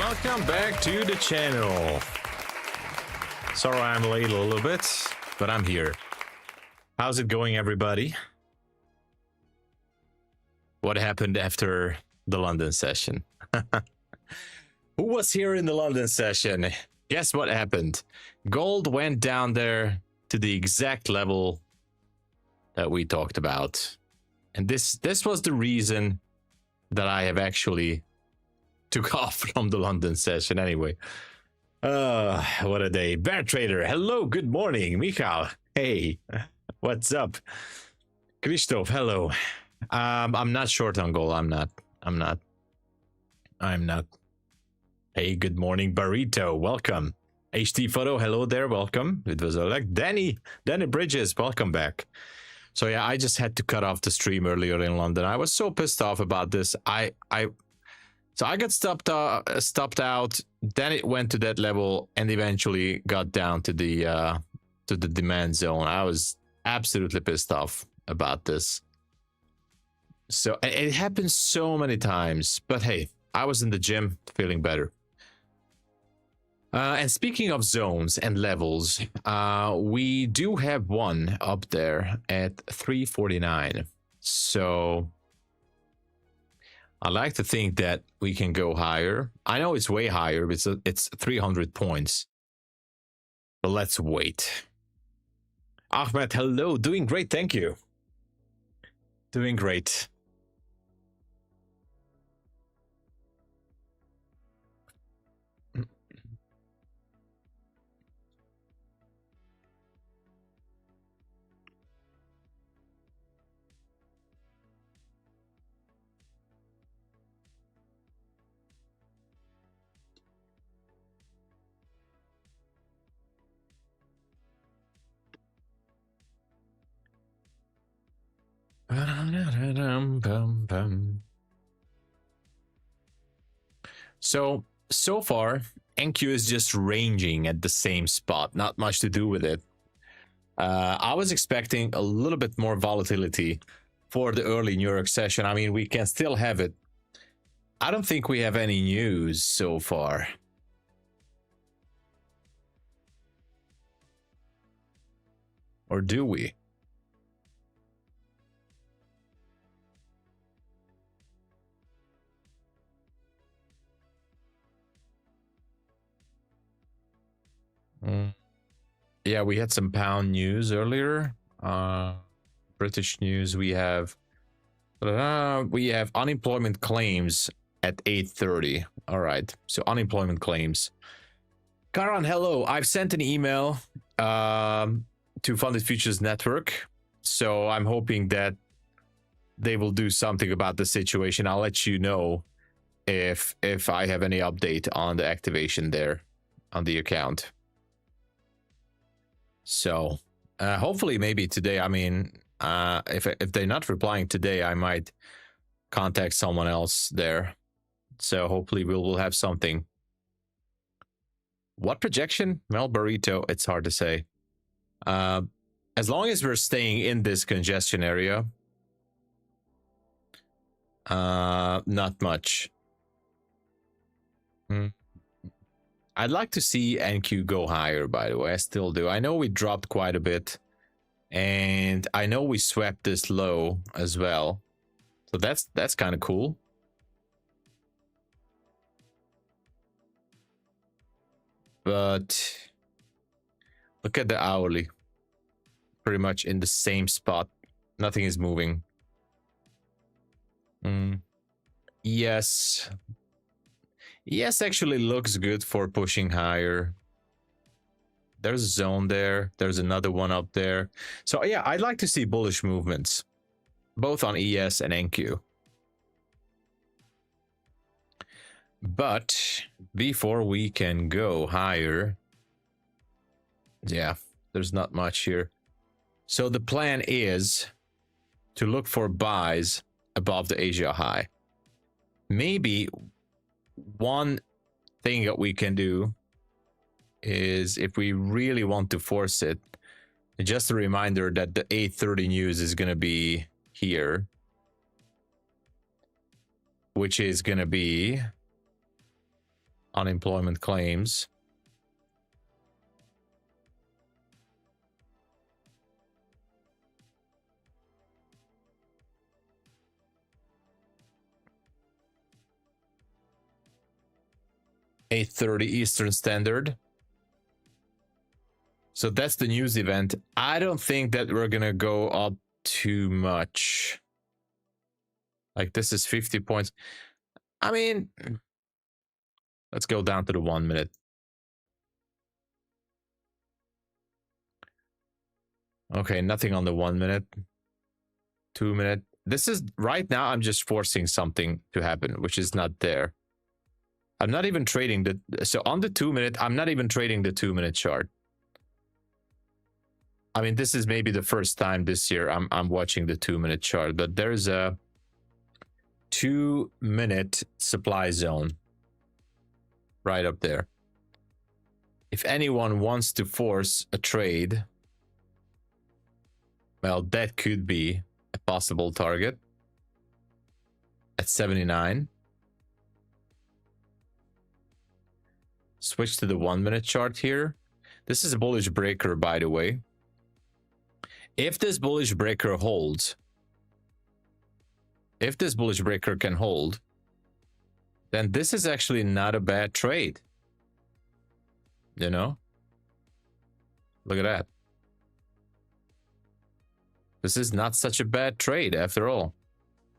Welcome back to the channel. Sorry I'm late a little bit, but I'm here. How's it going, everybody? What happened after the London session? Who was here in the London session? Guess what happened? Gold went down there to the exact level that we talked about. And this was the reason that I have actually took off from the London session anyway. What a day. Bear Trader, hello, good morning. Michal, hey, what's up? Christoph, hello. I'm not short on gold. I'm not. Hey, good morning, Burrito, welcome. HT Photo, hello there, welcome. It was like Danny Bridges, welcome back. So yeah, I just had to cut off the stream earlier in London. I was so pissed off about this. So I got stopped out. Then it went to that level and eventually got down to the demand zone. I was absolutely pissed off about this. So it happens so many times. But hey, I was in the gym feeling better. And speaking of zones and levels, we do have one up there at 349. So I like to think that we can go higher. I know it's way higher, but it's 300 points. But let's wait. Ahmed, hello. Doing great, thank you. Doing great. So far, NQ is just ranging at the same spot. Not much to do with it. I was expecting a little bit more volatility for the early New York session. I mean, we can still have it. I don't think we have any news so far. Or do we? Yeah, we had some pound news earlier. British news. We have unemployment claims at 8:30. All right, so unemployment claims. Karan, hello. I've sent an email to Funded Futures Network, so I'm hoping that they will do something about the situation. I'll let you know if I have any update on the activation there on the account. So hopefully maybe today. I mean, if they're not replying today, I might contact someone else there. So hopefully we'll have something. What projection? Well, Burrito, it's hard to say. As long as we're staying in this congestion area, not much. I'd like to see NQ go higher, by the way. I still do. I know we dropped quite a bit, and I know we swept this low as well. So that's kind of cool. But look at the hourly. Pretty much in the same spot. Nothing is moving. Yes. Yes, actually looks good for pushing higher. There's a zone there. There's another one up there. So yeah, I'd like to see bullish movements, both on ES and NQ. But before we can go higher, yeah, there's not much here. So the plan is to look for buys above the Asia high. Maybe one thing that we can do is, if we really want to force it, just a reminder that the 8:30 news is going to be here, which is going to be unemployment claims. (8:30 Eastern Standard). So that's the news event. I don't think that we're gonna go up too much. Like, this is 50 points. I mean, let's go down to the 1 minute. Okay, nothing on the 1 minute. 2 minute. This is right now, I'm just forcing something to happen, which is not there. I'm not even trading the, so on the 2 minute, I'm not even trading the 2 minute chart. I mean, this is maybe the first time this year I'm watching the 2 minute chart, but there's a 2 minute supply zone right up there. If anyone wants to force a trade, well, that could be a possible target at 79. Switch to the 1 minute chart here. This is a bullish breaker, by the way. If this bullish breaker holds, if this bullish breaker can hold, then this is actually not a bad trade. You know? Look at that. This is not such a bad trade after all.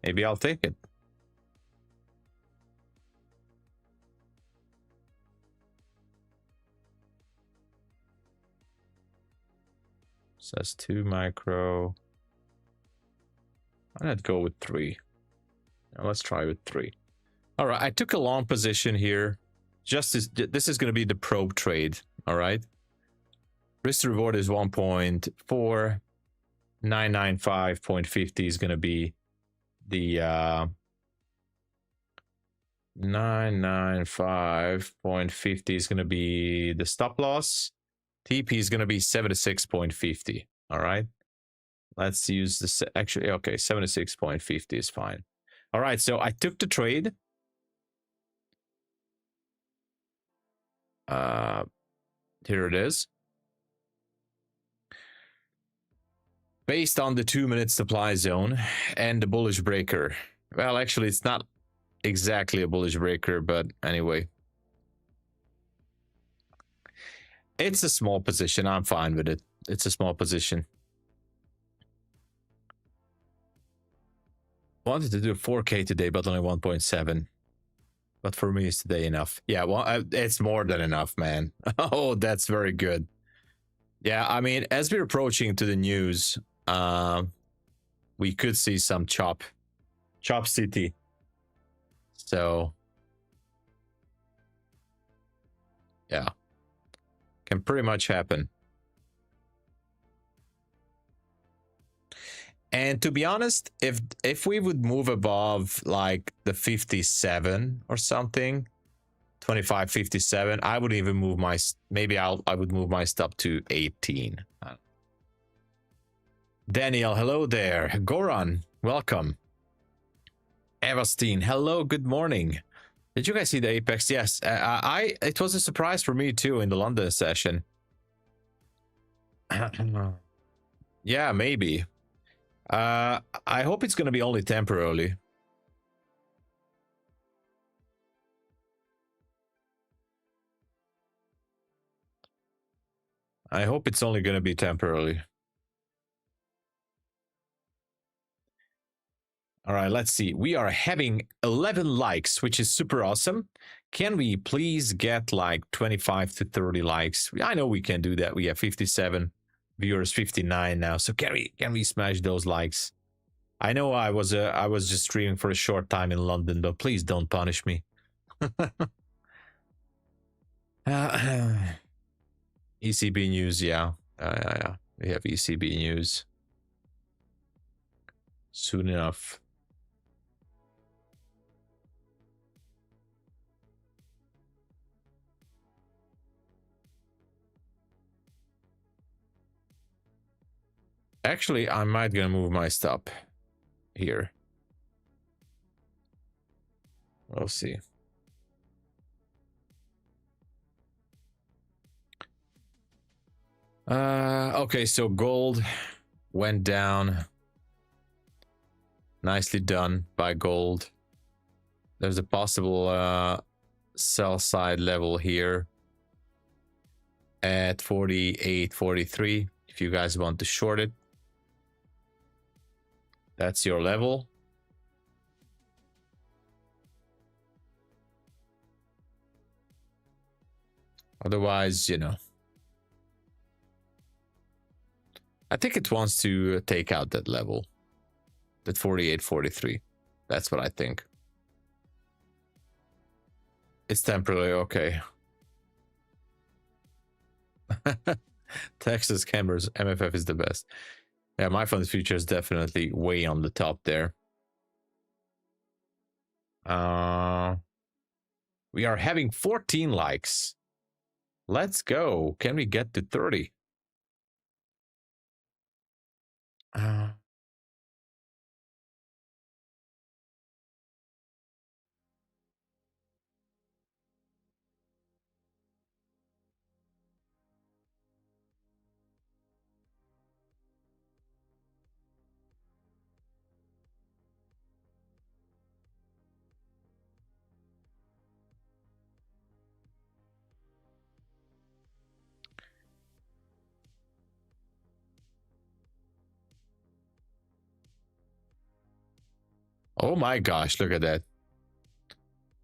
Maybe I'll take it. Says 2 micro. Why not go with 3? Now let's try with 3. All right, I took a long position here. This is going to be the probe trade. All right. Risk to reward is 1.4. 995.50 is going to be the 995.50 is going to be the stop loss. TP is going to be 76.50. All right. Let's use this. Actually, okay, 76.50 is fine. All right. So I took the trade. Here it is. Based on the 2 minute supply zone and the bullish breaker. Well, actually, it's not exactly a bullish breaker, but anyway. It's a small position. I'm fine with it. It's a small position. Wanted to do 4K today, but only 1.7. But for me, is today enough? Yeah, well, it's more than enough, man. Oh, that's very good. Yeah, I mean, as we're approaching to the news, we could see some chop city. So, yeah, can pretty much happen. And to be honest, if we would move above like the 57 or something, 25.57, I would even move my, maybe I would move my stop to 18. Daniel, hello there. Goran, welcome. Evasteen, hello, good morning. Did you guys see the Apex? Yes, it was a surprise for me too in the London session. Yeah, maybe. I hope it's going to be only temporarily. I hope it's only going to be temporarily. All right, let's see. We are having 11 likes, which is super awesome. Can we please get like 25 to 30 likes? I know we can do that. We have 57 viewers, 59 now. So can we smash those likes? I know I was just streaming for a short time in London, but please don't punish me. ECB news, yeah. Yeah. We have ECB news soon enough. Actually, I might gonna move my stop here. We'll see. Okay, so gold went down. Nicely done by gold. There's a possible sell side level here at 48.43 if you guys want to short it. That's your level. Otherwise, you know, I think it wants to take out that level, that 48.43. That's what I think. It's temporary, okay. Texas Cameras, MFF is the best. Yeah, MyFundedFutures definitely way on the top there. We are having 14 likes. Let's go. Can we get to 30? Oh my gosh, look at that.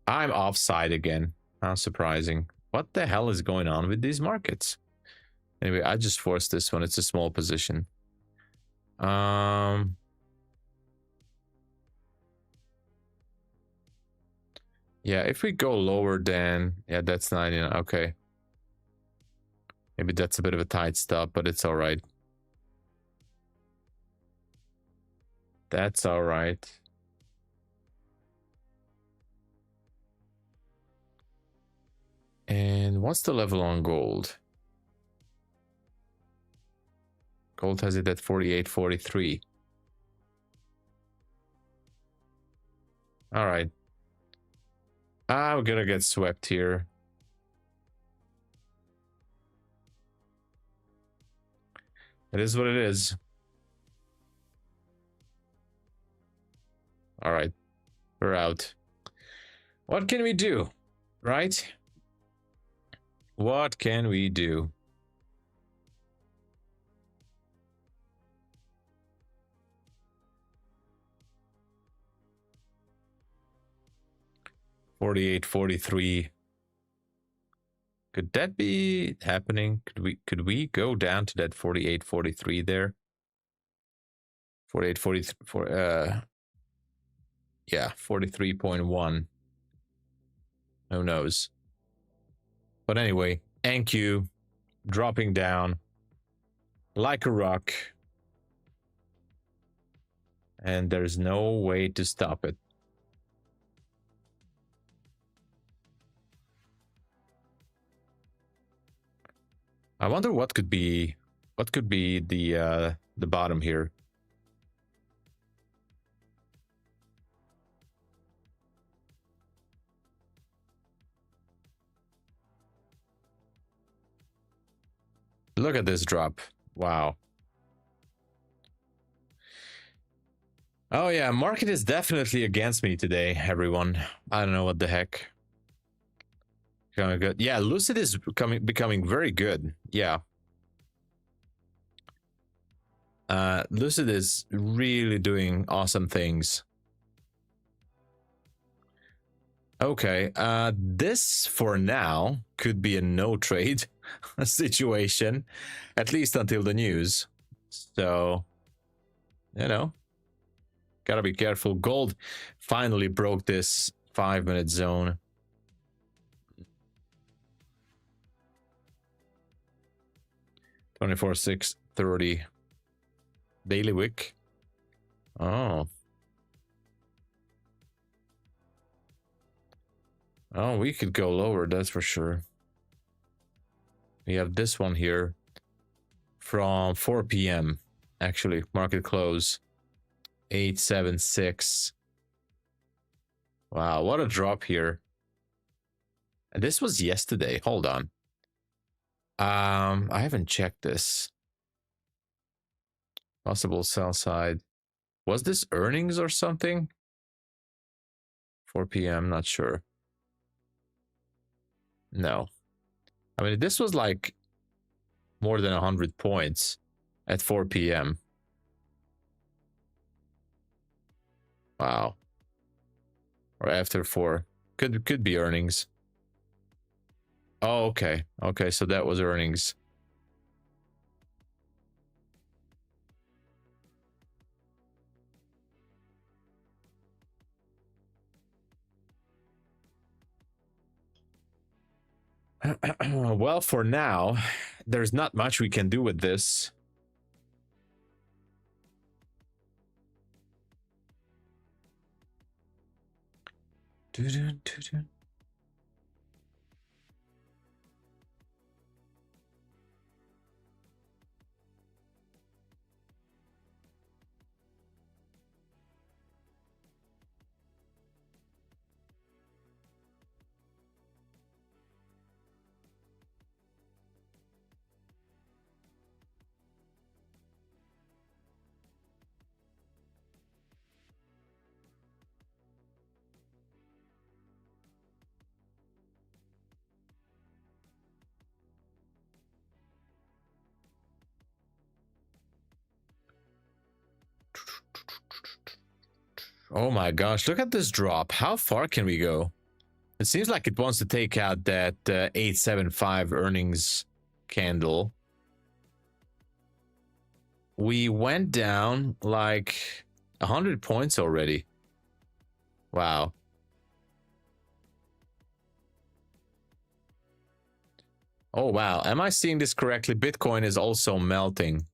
I'm offside again. How surprising. What the hell is going on with these markets? Anyway, I just forced this one. It's a small position. Yeah, if we go lower than, yeah, that's 99. Okay. Maybe that's a bit of a tight stop, but it's all right. That's all right. And what's the level on gold? Gold has it at 48.43. All right. We're gonna get swept here. It is what it is. All right. We're out. What can we do? Right? What can we do? $48.43. Could that be happening? Could we go down to that 48.43 there? 48.43 yeah, 43.1. Who knows? But anyway, NQ dropping down like a rock. And there's no way to stop it. I wonder what could be the bottom here. Look at this drop. Wow. Oh yeah, market is definitely against me today, everyone. I don't know what the heck. Kind of good. Yeah, Lucid is becoming very good. Yeah. Lucid is really doing awesome things. Okay, this for now could be a no trade situation, at least until the news. So, you know, gotta be careful. Gold finally broke this 5-minute zone. $24,630 daily wick. Oh, we could go lower, that's for sure. We have this one here from 4 p.m. actually, market close 876. Wow, what a drop here. And this was yesterday. Hold on. I haven't checked this. Possible sell side. Was this earnings or something? 4 p.m. Not sure. No. I mean, this was like more than 100 points at 4 p.m. Wow. Or after 4. Could be earnings. Oh, okay. Okay, so that was earnings. Well, for now, there's not much we can do with this. Oh my gosh, look at this drop. How far can we go? It seems like it wants to take out that 875 earnings candle. We went down like 100 points already. Wow. Oh wow, am I seeing this correctly? Bitcoin is also melting.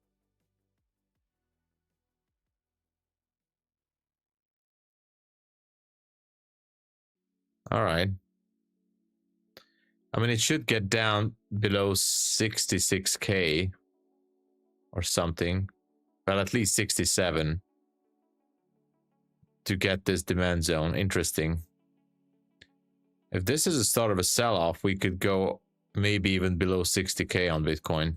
All right. I mean, it should get down below 66k or something, but at least 67 to get this demand zone. Interesting. If this is the start of a sell-off, we could go maybe even below 60k on Bitcoin.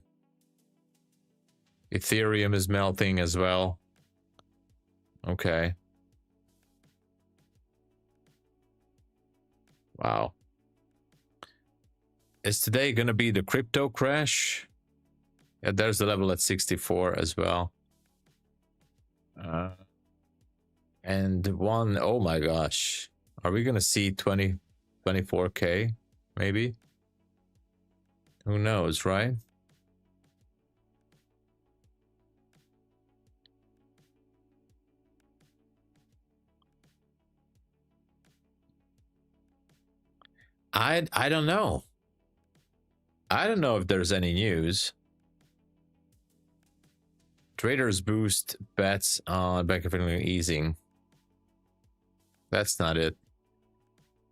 Ethereum is melting as well. Okay. Wow. Is today going to be the crypto crash? Yeah, there's the level at 64 as well. And one, oh my gosh. Are we going to see 24k maybe? Who knows, right? I don't know. I don't know if there's any news. Traders boost bets on Bank of England easing. That's not it.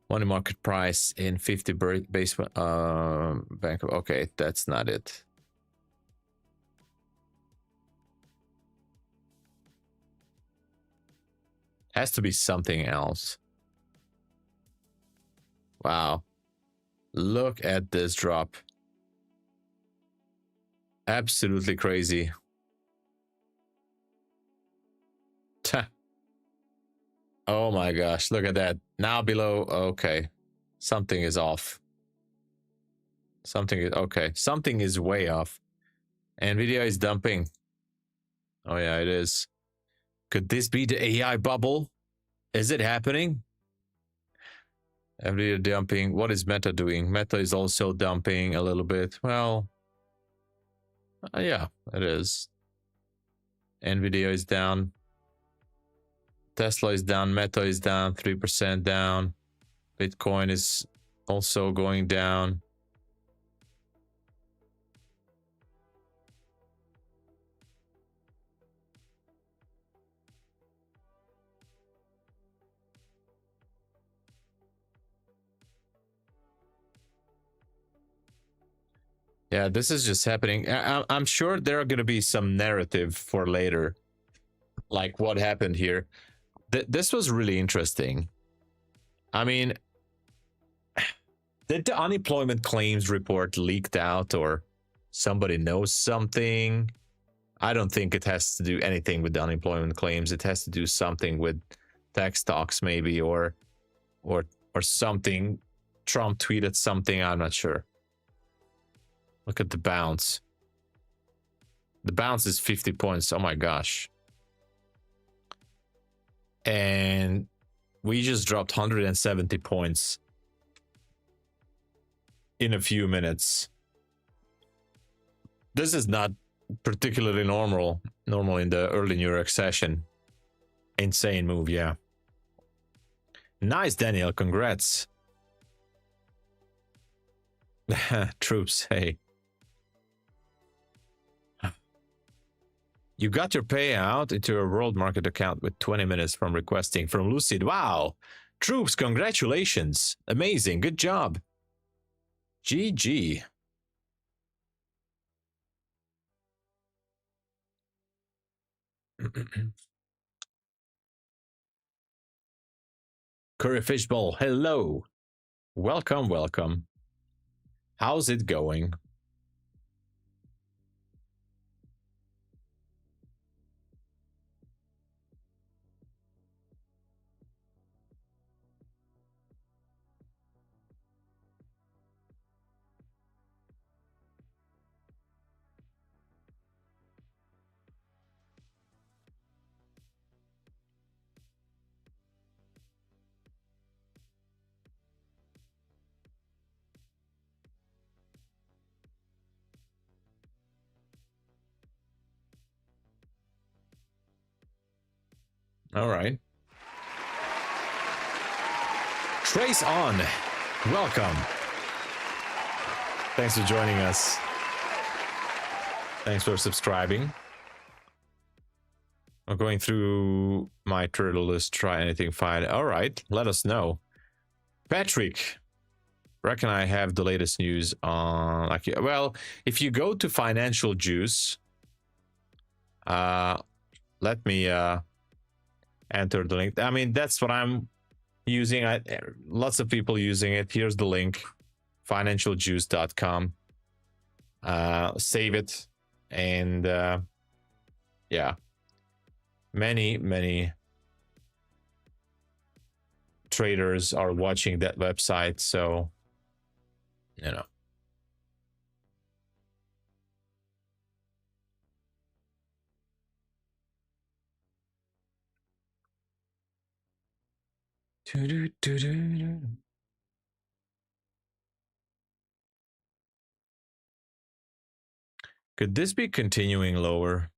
Money market price in 50 base bank of, okay, that's not it. Has to be something else. Wow. Look at this drop. Absolutely crazy. Oh my gosh, look at that. Now below, okay. Something is off. Something is, okay. Something is way off. Nvidia is dumping. Oh yeah, it is. Could this be the AI bubble? Is it happening? Nvidia dumping. What is Meta doing? Meta is also dumping a little bit. Well, yeah, it is. Nvidia is down. Tesla is down. Meta is down. 3% down. Bitcoin is also going down. Yeah, this is just happening. I'm sure there are going to be some narrative for later, like what happened here. This was really interesting. I mean, did the unemployment claims report leaked out, or somebody knows something. I don't think it has to do anything with the unemployment claims. It has to do something with tax talks maybe, or something. Trump tweeted something, I'm not sure. Look at the bounce. The bounce is 50 points. Oh my gosh. And we just dropped 170 points in a few minutes. This is not particularly normal in the early New York session. Insane move, yeah. Nice, Daniel. Congrats. Troops, hey. You got your payout into a world market account with 20 minutes from requesting from Lucid. Wow. Troops, congratulations. Amazing. Good job. GG. Curry Fishbowl, hello. Welcome, welcome. How's it going? All right. Trace on. Welcome. Thanks for joining us. Thanks for subscribing. I'm going through my turtle list. Try anything fine. All right. Let us know. Patrick, reckon I have the latest news on, like, well, if you go to Financial Juice, let me enter the link. I mean, that's what I'm using. Lots of people using it. Here's the link, financialjuice.com. Save it, and yeah, many traders are watching that website, so you know. Could this be continuing lower?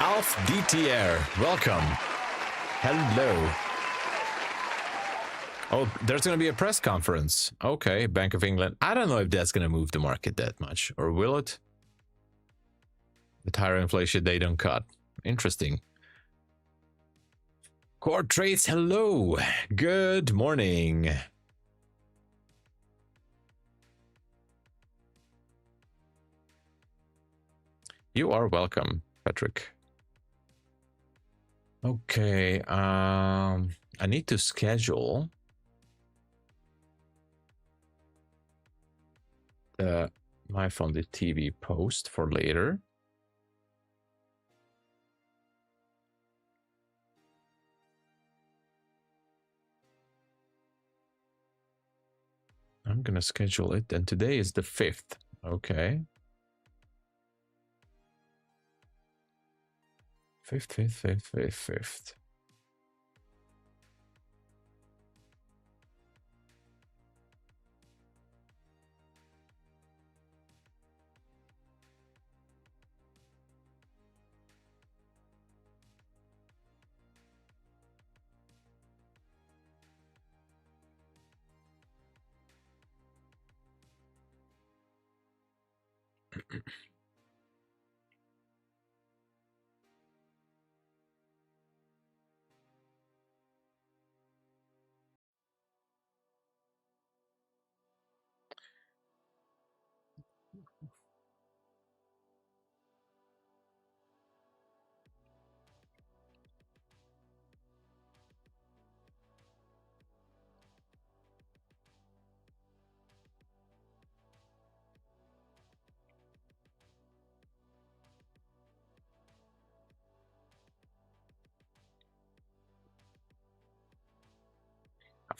Alf DTR, welcome. Hello. Oh, there's going to be a press conference. Okay, Bank of England. I don't know if that's going to move the market that much, or will it? With higher inflation, they don't cut. Interesting. Core Trades, hello. Good morning. You are welcome, Patrick. Okay, I need to schedule the MyFunded TV post for later. I'm gonna schedule it, and today is the 5th. Okay. 5th.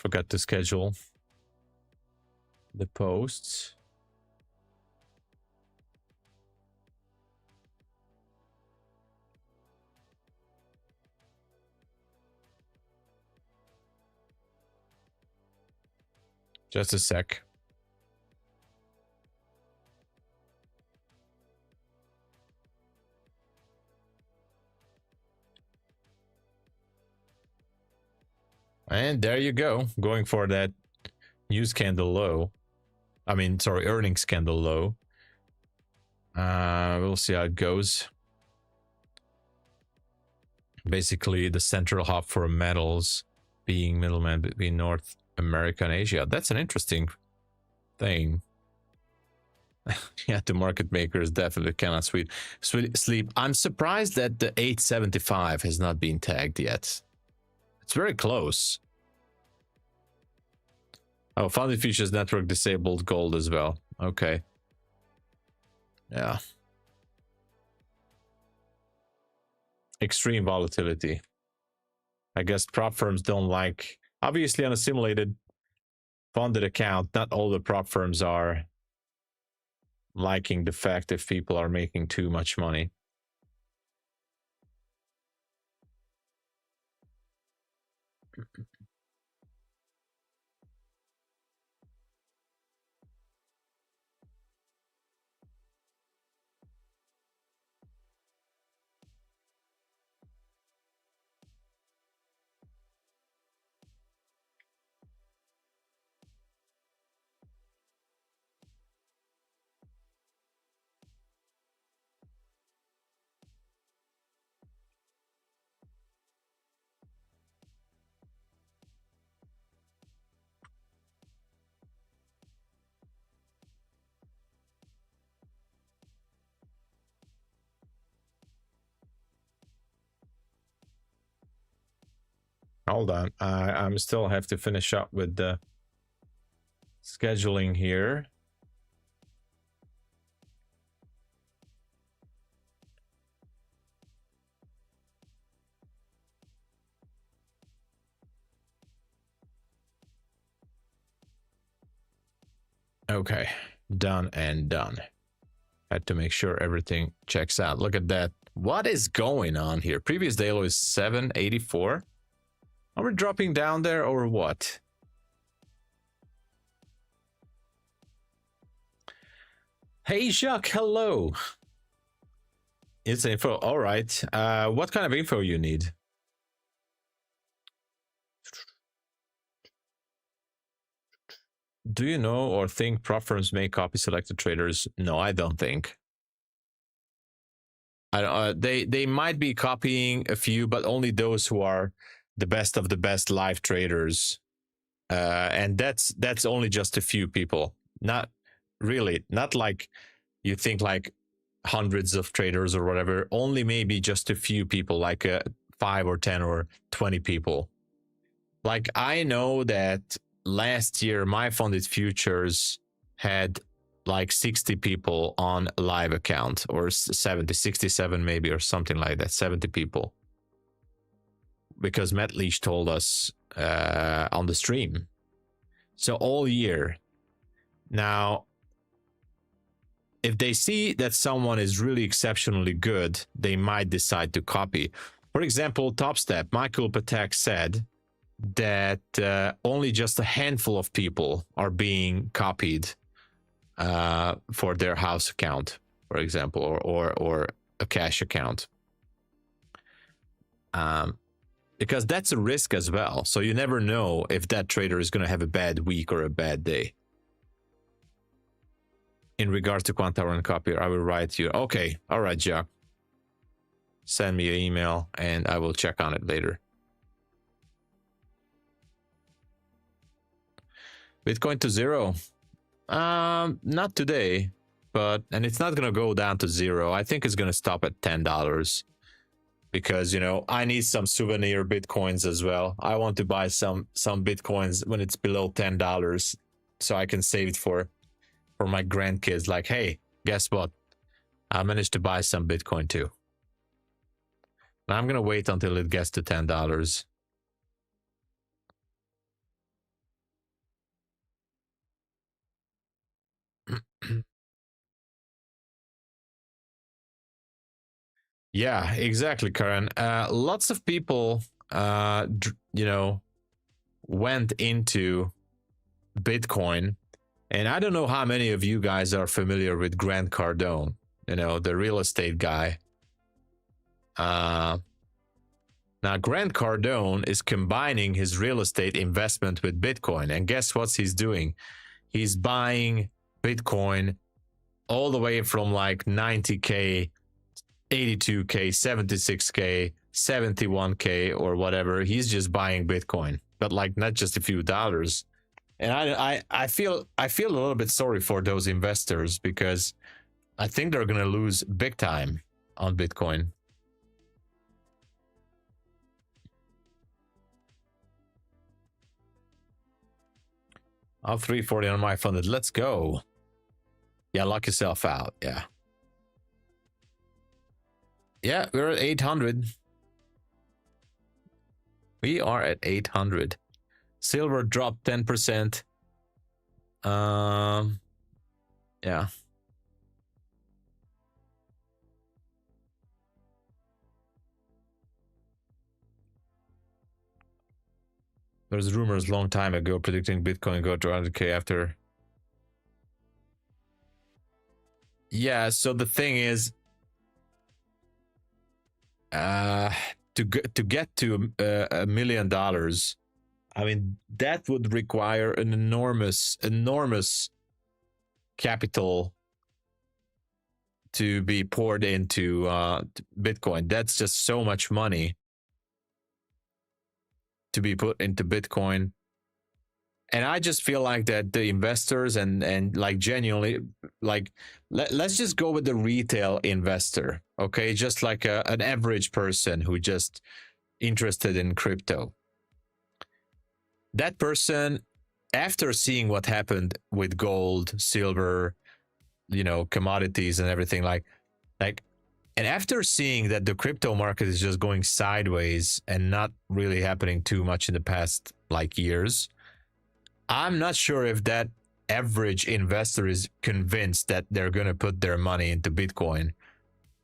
Forgot to schedule the posts. Just a sec. And there you go, going for that news candle low. I mean, sorry, earnings candle low. We'll see how it goes. Basically, the central hub for metals being middleman between North America and Asia. That's an interesting thing. Yeah, the market makers definitely cannot sleep. I'm surprised that the 875 has not been tagged yet. It's very close. Oh, Funded Futures network disabled gold as well. Okay. Yeah. Extreme volatility. I guess prop firms don't like... Obviously, on a simulated funded account, not all the prop firms are liking the fact if people are making too much money. Hold on, I'm still have to finish up with the scheduling here. Okay, done and done. Had to make sure everything checks out. Look at that. What is going on here? Previous day low is 784. Are we dropping down there or what? Hey, Jacques, hello. It's info. All right. What kind of info you need? Do you know or think prop firms may copy selected traders? No, I don't think. They might be copying a few, but only those who are the best of the best live traders, and that's only just a few people. Not really, not like you think like hundreds of traders or whatever. Only maybe just a few people, like 5 or 10 or 20 people. Like I know that last year MyFundedFutures had like 60 people on a live account, or 70, 67 maybe, or something like that. 70 people, because Matt Leach told us on the stream. So all year. Now, if they see that someone is really exceptionally good, they might decide to copy. For example, TopStep, Michael Patek said that only just a handful of people are being copied for their house account, for example, or a cash account. Because that's a risk as well. So you never know if that trader is going to have a bad week or a bad day. In regards to Quantower and Copier, I will write you. Okay, all right, Jack. Send me an email and I will check on it later. Bitcoin to zero. Not today, and it's not gonna go down to zero. I think it's gonna stop at $10, because you know I need some souvenir bitcoins as well. I want to buy some bitcoins when it's below $10, so I can save it for my grandkids. Like, hey, guess what? I managed to buy some bitcoin too. Now I'm gonna wait until it gets to $10. Yeah, exactly, Karen. Lots of people, you know, went into Bitcoin, and I don't know how many of you guys are familiar with Grant Cardone, you know, the real estate guy. Now, Grant Cardone is combining his real estate investment with Bitcoin, and guess what he's doing? He's buying Bitcoin all the way from like 90K, 82K, 76K, 71K, or whatever. He's just buying Bitcoin, but like not just a few dollars. And I feel a little bit sorry for those investors, because I think they're gonna lose big time on Bitcoin. I'll 340 on my funded. Let's go. Yeah, lock yourself out. Yeah. Yeah, we're at 800. We are at 800. Silver dropped 10%. Yeah. There's rumors long time ago predicting Bitcoin go to 100K after. Yeah, so the thing is, to get to $1 million, I mean, that would require an enormous capital to be poured into Bitcoin. That's just so much money to be put into Bitcoin. And I just feel like that the investors and like genuinely, like, let's just go with the retail investor, okay? Just like an average person who just interested in crypto. That person, after seeing what happened with gold, silver, you know, commodities and everything, like, and after seeing that the crypto market is just going sideways and not really happening too much in the past like years, I'm not sure if that average investor is convinced that they're going to put their money into Bitcoin,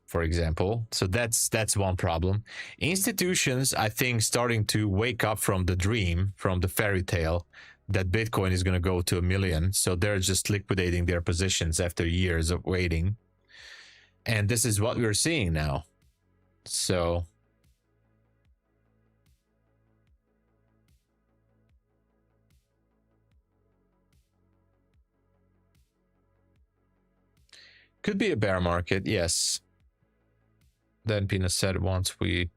for example. So that's one problem. Institutions, I think, starting to wake up from the dream, from the fairy tale that Bitcoin is going to go to $1 million. So they're just liquidating their positions after years of waiting. And this is what we're seeing now. So could be a bear market, yes. Then Pina said once we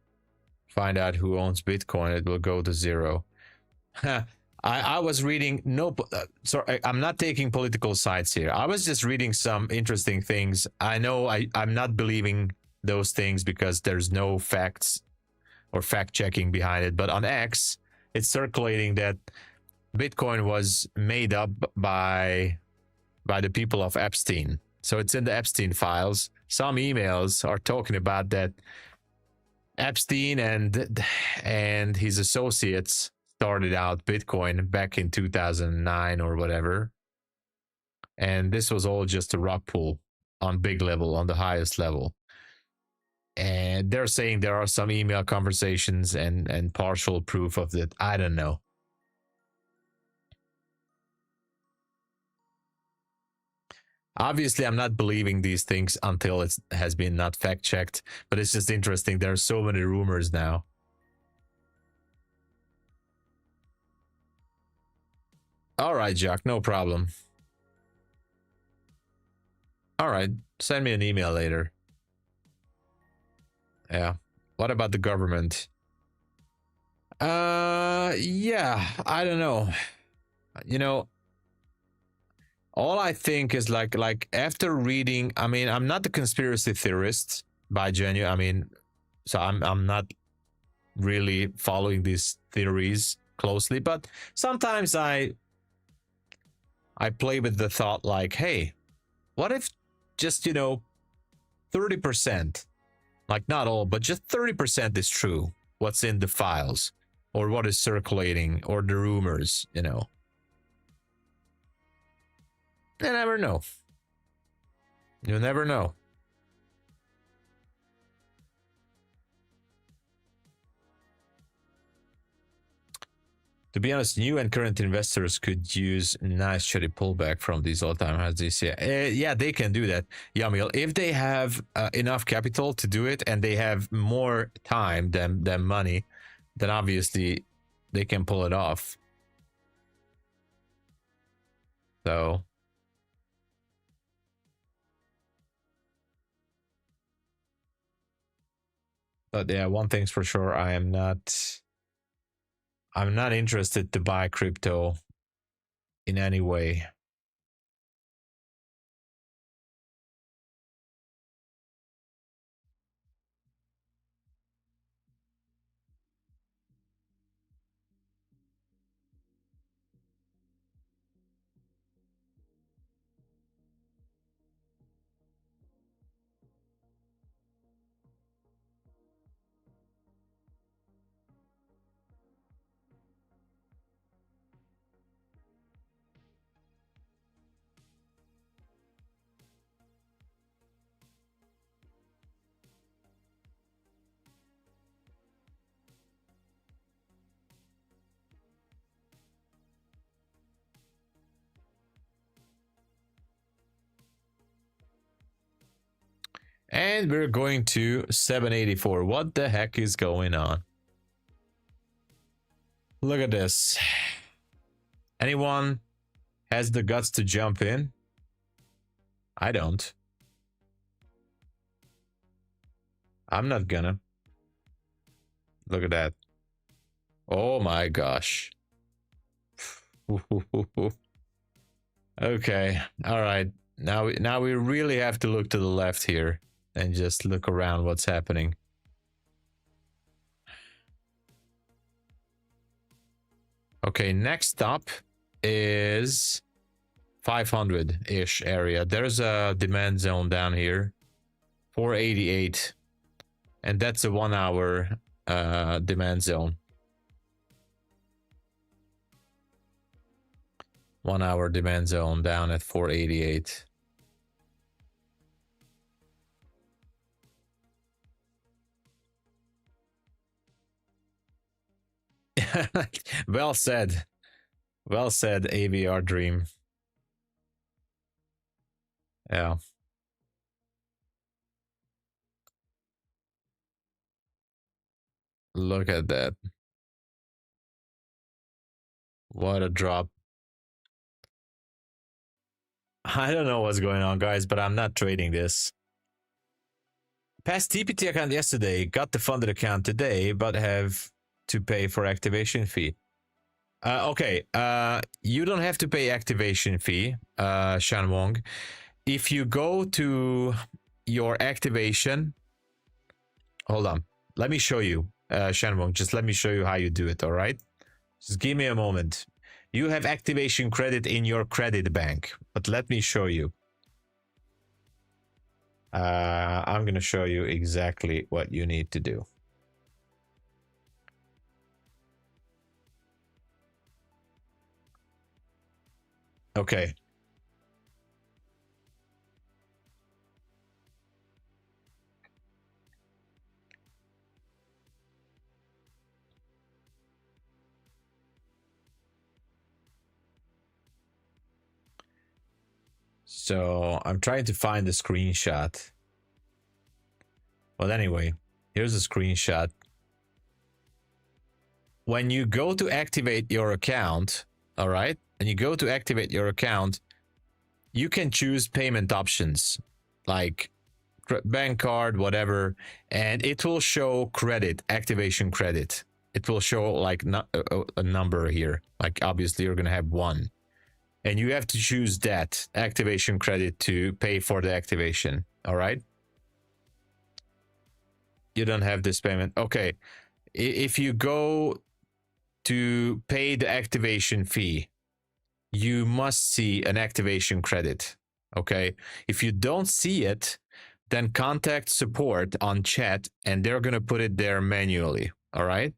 find out who owns Bitcoin, it will go to zero. I was reading, sorry, I'm not taking political sides here. I was just reading some interesting things. I know I'm not believing those things because there's no facts or fact checking behind it. But on X, it's circulating that Bitcoin was made up by the people of Epstein. So it's in the Epstein files. Some emails are talking about that Epstein and his associates started out Bitcoin back in 2009 or whatever. And this was all just a rug pull on big level, on the highest level. And they're saying there are some email conversations and partial proof of that. I don't know. Obviously, I'm not believing these things until it has been not fact checked, but it's just interesting. There are so many rumors now. All right, Jack, no problem. All right, send me an email later. Yeah. What about the government? Yeah, I don't know. You know, all I think is like after reading, I mean, I'm not a conspiracy theorist by genuine. I mean, so I'm not really following these theories closely, but sometimes I play with the thought like, hey, what if just, 30%, like not all, but just 30% is true, what's in the files or what is circulating or the rumors, You never know. You never know. To be honest, new and current investors could use nice steady pullback from these all-time highs this year. Yeah, they can do that, Yamil, if they have enough capital to do it and they have more time than money, then obviously they can pull it off. So but yeah, one thing's for sure, I'm not interested to buy crypto in any way. And we're going to 784. What the heck is going on? Look at this. Anyone has the guts to jump in? I don't. I'm not gonna. Look at that. Oh my gosh. Okay. All right. Now we really have to look to the left here and just look around what's happening. Okay, next up is 500-ish area. There's a demand zone down here, 488, and that's a 1 hour demand zone. 1 hour demand zone down at 488. Well said. Well said, AVR Dream. Yeah. Look at that. What a drop. I don't know what's going on, guys, but I'm not trading this. Passed TPT account yesterday, got the funded account today, but have to pay for activation fee. Okay, you don't have to pay activation fee, Shan Wong. If you go to your activation, hold on, let me show you, Shan Wong, just let me show you how you do it, all right? Just give me a moment. You have activation credit in your credit bank, but let me show you. I'm going to show you exactly what you need to do. Okay. So I'm trying to find the screenshot. Well, anyway, here's a screenshot. When you go to activate your account, all right, and you go to activate your account, you can choose payment options like bank card, whatever, and it will show credit, activation credit. It will show like a number here. Like obviously you're going to have one. And you have to choose that activation credit to pay for the activation. All right. You don't have this payment. Okay. If you go to pay the activation fee, you must see an activation credit. Okay. If you don't see it, then contact support on chat and they're going to put it there manually. All right.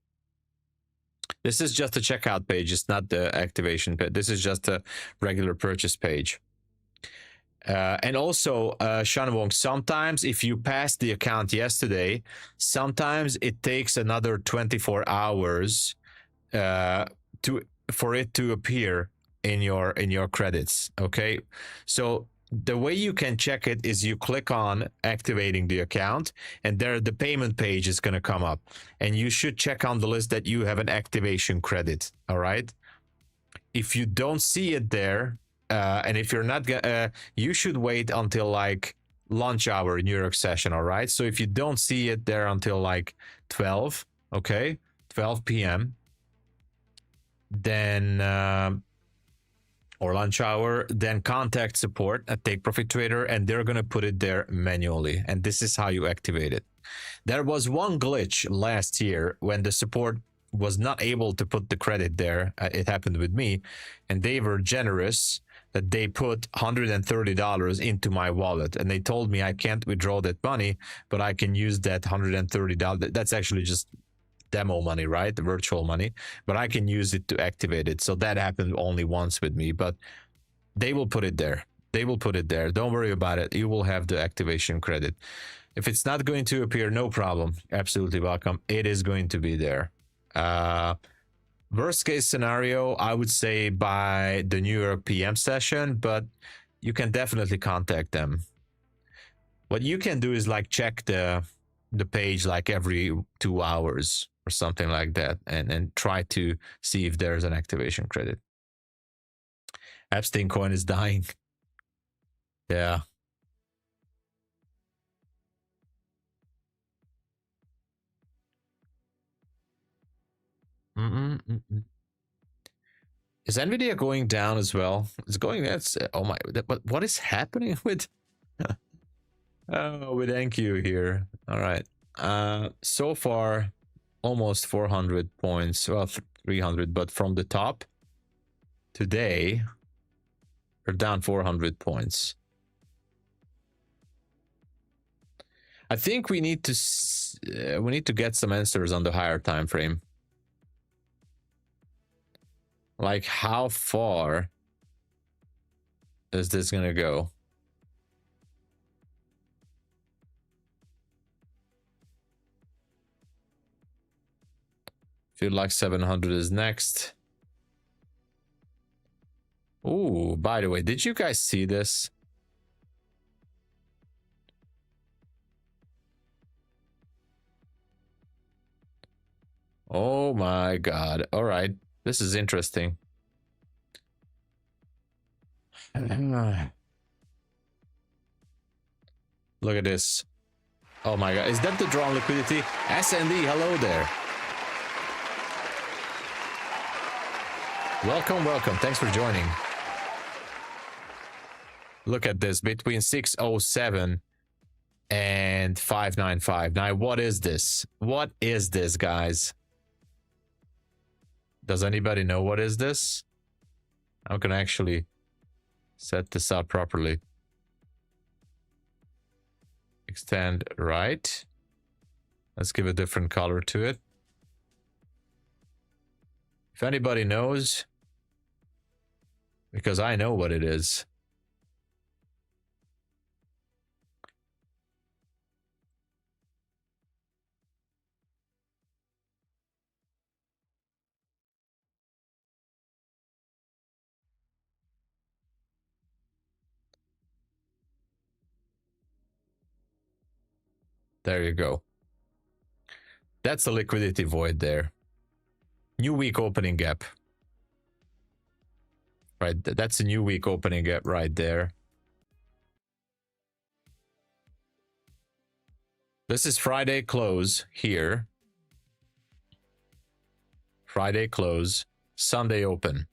This is just a checkout page. It's not the activation page. This is just a regular purchase page. And also, Shan Wong, sometimes if you passed the account yesterday, sometimes it takes another 24 hours for it to appear in your credits. Okay, so the way you can check it is you click on activating the account, and there the payment page is going to come up, and you should check on the list that you have an activation credit. All right, if you don't see it there, and if you're not you should wait until like lunch hour New York session. All right, so if you don't see it there until like 12, okay, 12 p.m, then or lunch hour, then contact support at Take Profit Trader, and they're gonna put it there manually, and this is how you activate it. There was one glitch last year when the support was not able to put the credit there. It happened with me, and they were generous that they put $130 into my wallet, and they told me I can't withdraw that money, but I can use that $130. That's actually just demo money, right? The virtual money, but I can use it to activate it. So that happened only once with me, but they will put it there. They will put it there. Don't worry about it. You will have the activation credit. If it's not going to appear, no problem. Absolutely welcome. It is going to be there. Worst case scenario, I would say by the New York PM session, but you can definitely contact them. What you can do is like check the page like every 2 hours or something like that, and try to see if there's an activation credit. Epstein coin is dying. Yeah. Is Nvidia going down as well? It's going. That's oh my. But what is happening with? Oh, with NQ here. All right. So far, almost 400 points. Well, 300, but from the top today, we're down 400 points. I think we need to get some answers on the higher time frame. Like, how far is this gonna go? Feel like 700 is next. Oh, by the way, did you guys see this? Oh my god. All right. This is interesting. Look at this. Oh my god. Is that the drawn liquidity? SND, hello there. Welcome, welcome. Thanks for joining. Look at this. Between 607 and 595. Now, what is this? What is this, guys? Does anybody know what is this? I can actually set this up properly. Extend right. Let's give a different color to it. If anybody knows, because I know what it is. There you go. That's a liquidity void there. New week opening gap. Right, that's a new week opening gap right there. This is Friday close here. Friday close, Sunday open.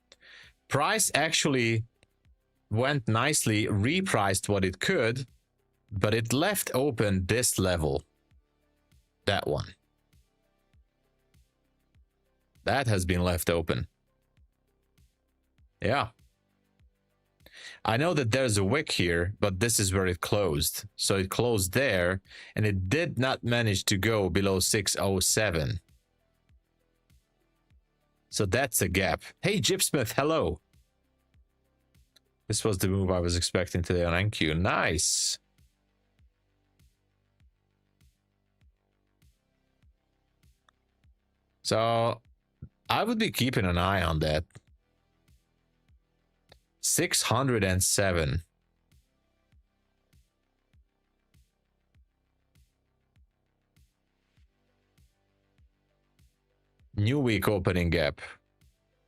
Price actually went nicely, repriced what it could, but it left open this level. That one. That has been left open. Yeah. I know that there's a wick here, but this is where it closed. So it closed there, and it did not manage to go below 607. So that's a gap. Hey, Gypsmith, hello. This was the move I was expecting today on NQ. Nice. So I would be keeping an eye on that. 607. New week opening gap.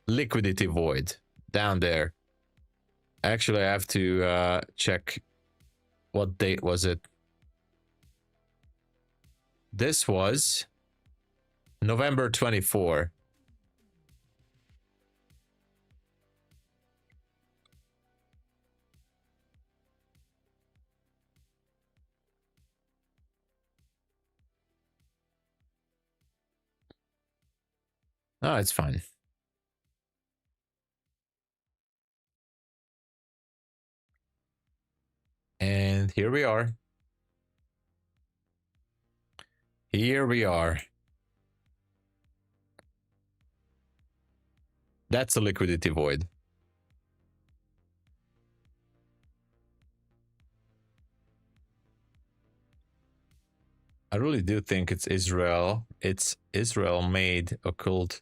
Liquidity void. Down there. Actually, I have to check what date was it. This was November 24. Oh, it's fine. And here we are. Here we are. That's a liquidity void. I really do think it's Israel. It's Israel-made occult.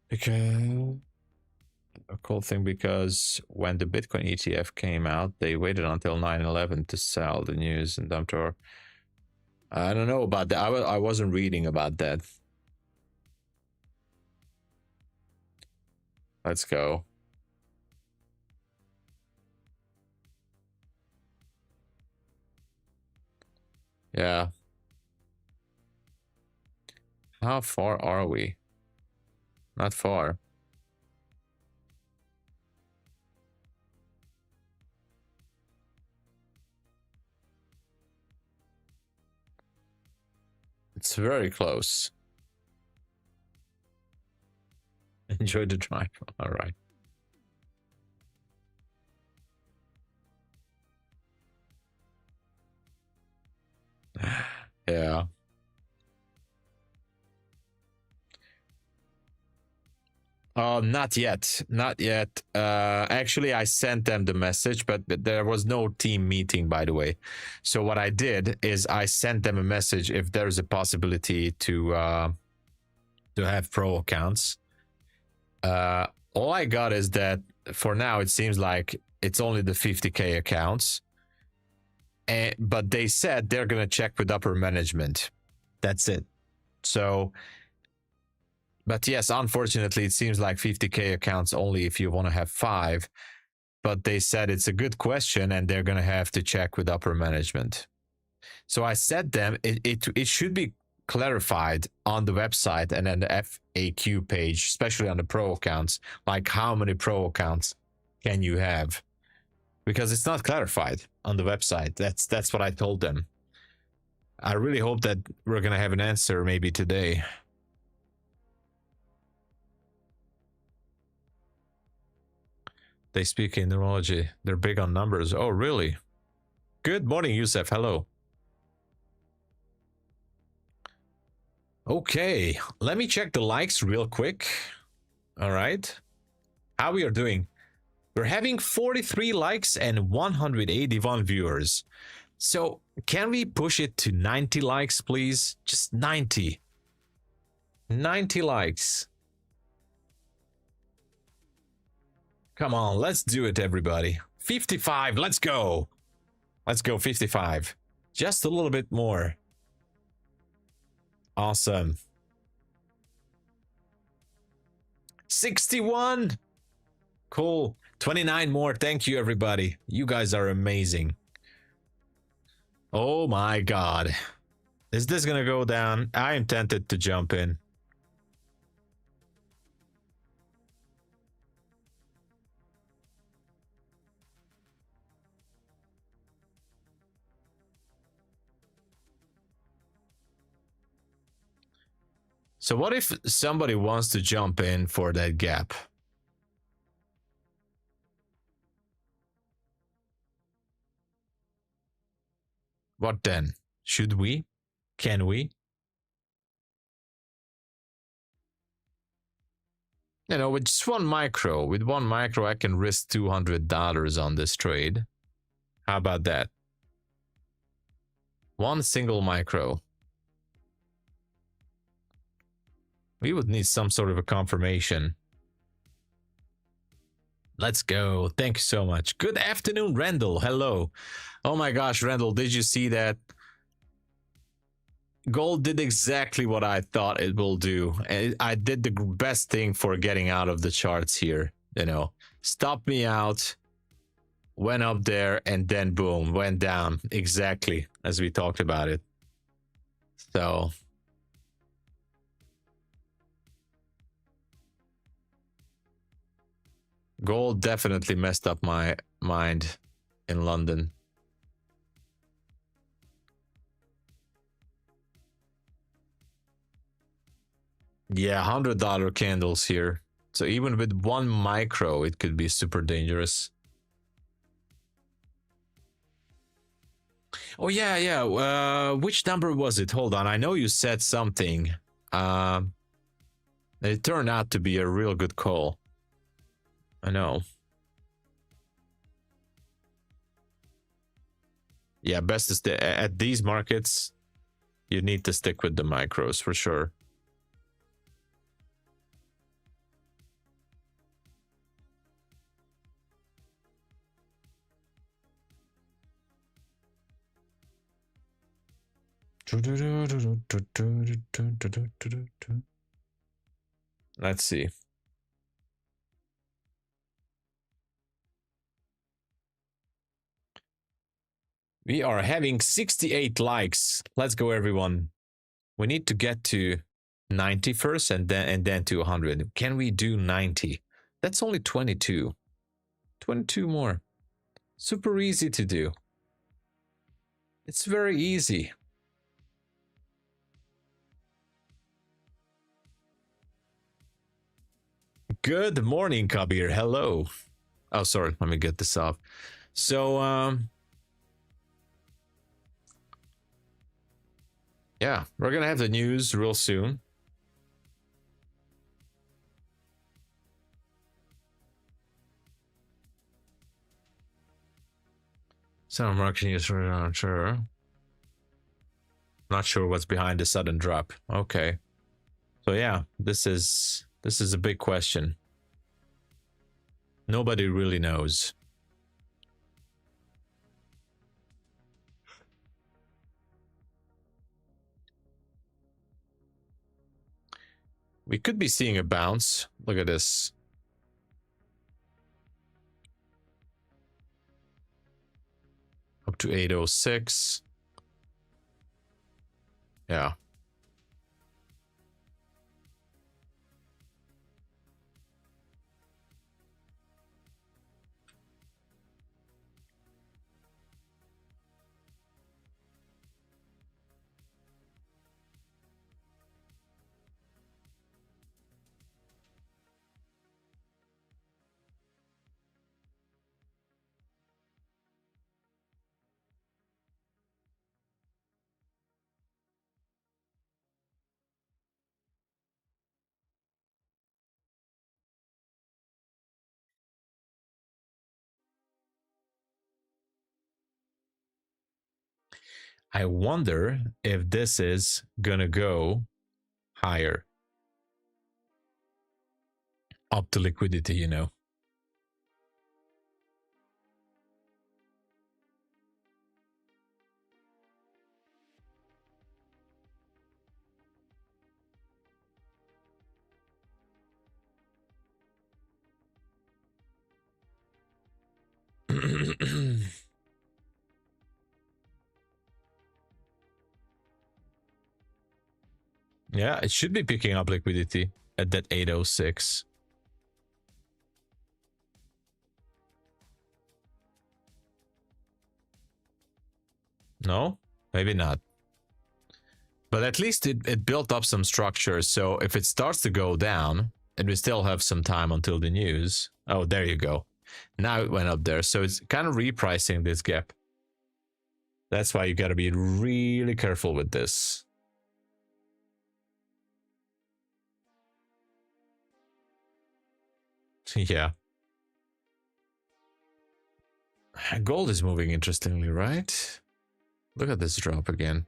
Because a cool thing, because when the Bitcoin ETF came out, they waited until 9/11 to sell the news and dumped her. I don't know about that. I wasn't reading about that. Let's go. Yeah. How far are we? Not far. It's very close. Enjoy the drive. All right. Yeah. Not yet. Not yet. Actually, I sent them the message, but there was no team meeting, by the way. So what I did is I sent them a message if there's a possibility to have pro accounts. All I got is that for now, it seems like it's only the 50K accounts. But they said they're going to check with upper management. That's it. So... But yes, unfortunately, it seems like 50K accounts only if you want to have 5. But they said it's a good question and they're going to have to check with upper management. So I said them, it should be clarified on the website and then the FAQ page, especially on the pro accounts, like how many pro accounts can you have? Because it's not clarified on the website. That's what I told them. I really hope that we're going to have an answer maybe today. They speak in neurology. They're big on numbers. Oh, really? Good morning, Yusef. Hello. Okay, let me check the likes real quick. All right. How we are doing? We're having 43 likes and 181 viewers. So can we push it to 90 likes, please? Just 90. 90 likes. Come on, let's do it, everybody. 55, let's go. Let's go 55. Just a little bit more. Awesome. 61. Cool. 29 more. Thank you, everybody. You guys are amazing. Oh my God. Is this gonna go down? I am tempted to jump in. So what if somebody wants to jump in for that gap? What then? Should we? Can we? You know, with just one micro, I can risk $200 on this trade. How about that? One single micro. We would need some sort of a confirmation. Let's go. Thank you so much. Good afternoon, Randall. Hello. Oh my gosh, Randall, did you see that? Gold did exactly what I thought it will do. And I did the best thing for getting out of the charts here. You know, stopped me out, went up there, and then boom, went down. Exactly as we talked about it. So gold definitely messed up my mind in London. Yeah, $100 candles here. So even with one micro, it could be super dangerous. Oh yeah, yeah. Which number was it? Hold on. I know you said something. It turned out to be a real good call. I know. Yeah, best is at these markets, you need to stick with the micros for sure. Let's see. We are having 68 likes. Let's go, everyone. We need to get to 90 first and then to 100. Can we do 90? That's only 22. 22 more. Super easy to do. It's very easy. Good morning, Kabir. Hello. Oh, sorry. Let me get this off. So, yeah, we're gonna have the news real soon. Some marketing is not sure. Not sure what's behind the sudden drop. Okay. So yeah, this is a big question. Nobody really knows. We could be seeing a bounce. Look at this. Up to 806. Yeah. I wonder if this is gonna go higher. Up to liquidity, you know. Yeah, it should be picking up liquidity at that 806. No, maybe not. But at least it built up some structure. So if it starts to go down, and we still have some time until the news. Oh, there you go. Now it went up there. So it's kind of repricing this gap. That's why you got to be really careful with this. Yeah. Gold is moving interestingly, right? Look at this drop again.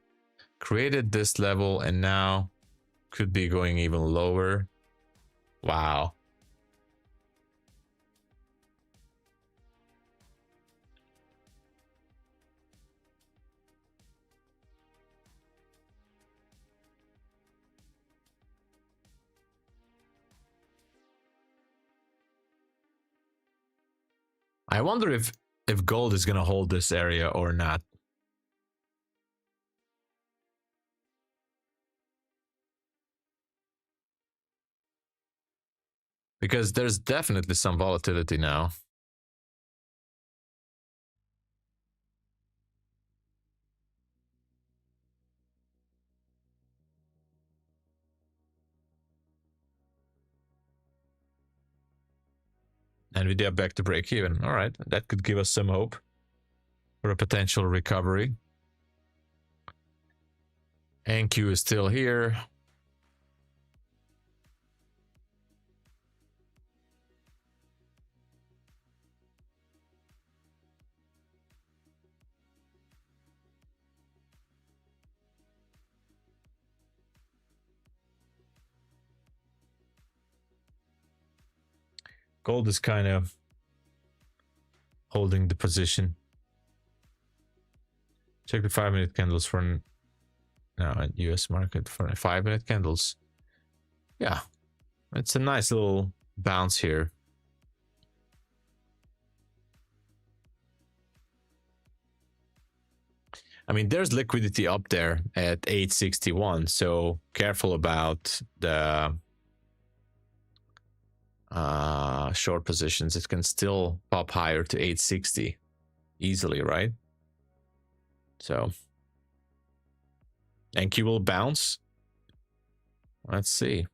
Created this level and now Could be going even lower. Wow. I wonder if gold is gonna hold this area or not. Because there's definitely some volatility now. Nvidia back to break even. All right, that could give us some hope for a potential recovery. NQ is still here. Gold is kind of holding the position. Check the 5-minute candles for now at US market for 5-minute candles. Yeah, it's a nice little bounce here. I mean, there's liquidity up there at 861, so careful about the short positions. It can still pop higher to 860 easily, right? So NQ will bounce. Let's see.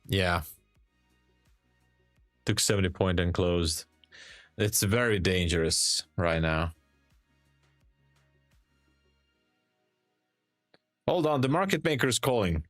Yeah. Took 70 point and closed. It's very dangerous right now. Hold on, the market maker is calling.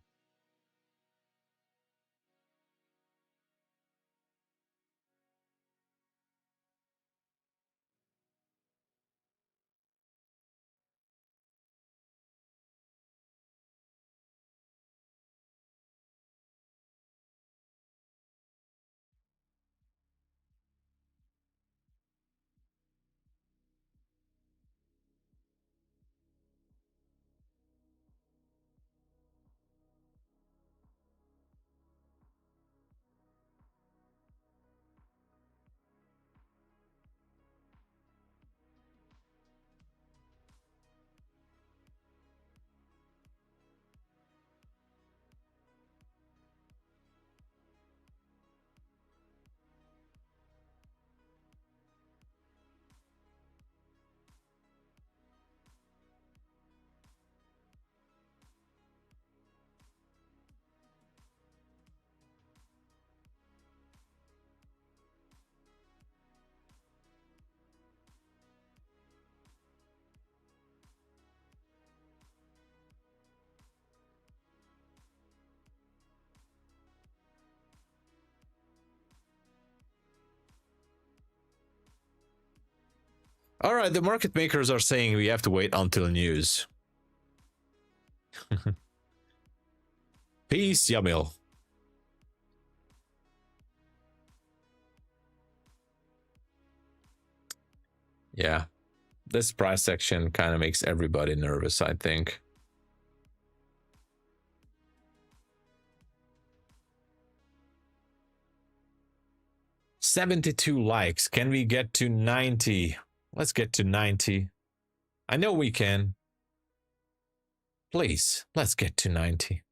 All right, the market makers are saying we have to wait until news. Peace, Yamil. Yeah, this price action kind of makes everybody nervous, I think. $72 likes. Can we get to 90? Let's get to 90. I know we can. Please, let's get to 90.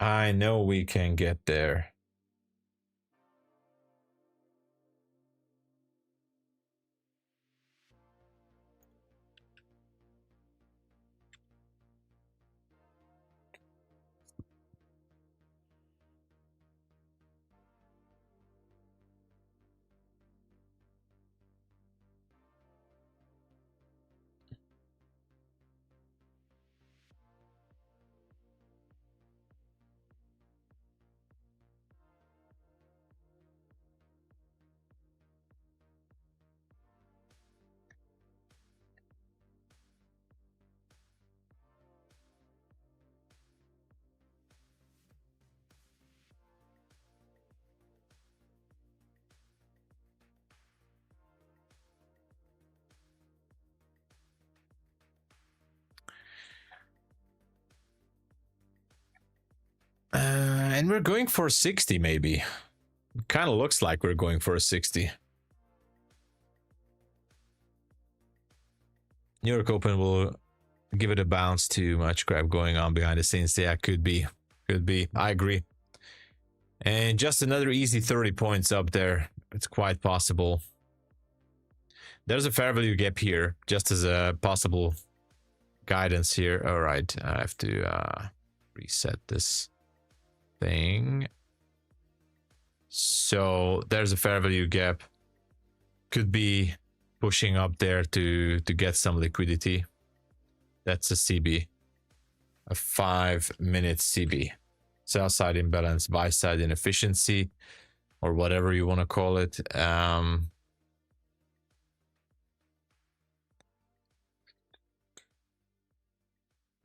I know we can get there. And we're going for 60 maybe. Kind of looks like we're going for a 60. New York Open will give it a bounce. Too much crap going on behind the scenes. Yeah, could be. Could be. I agree. And just another easy 30 points up there. It's quite possible. There's a fair value gap here, just as a possible guidance here. All right, I have to reset this thing. So there's a fair value gap. Could be pushing up there to get some liquidity. That's a CB, a 5-minute CB. Sell side imbalance, buy side inefficiency, or whatever you want to call it.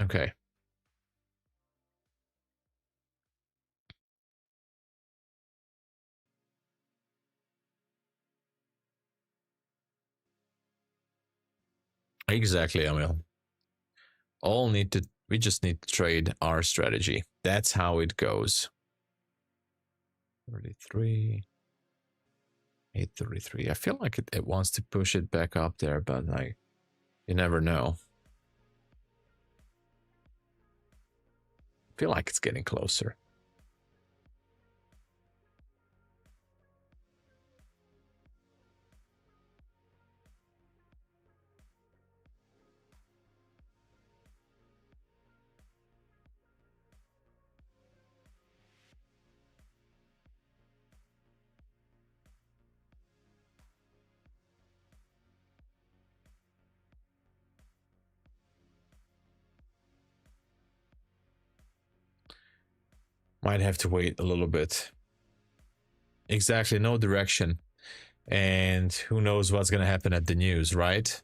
Okay. Exactly, Emil. We just need to trade our strategy. That's how it goes. 33, 833. I feel like it wants to push it back up there, but like, you never know. I feel like it's getting closer. Might have to wait a little bit. Exactly, no direction. And who knows what's going to happen at the news, right?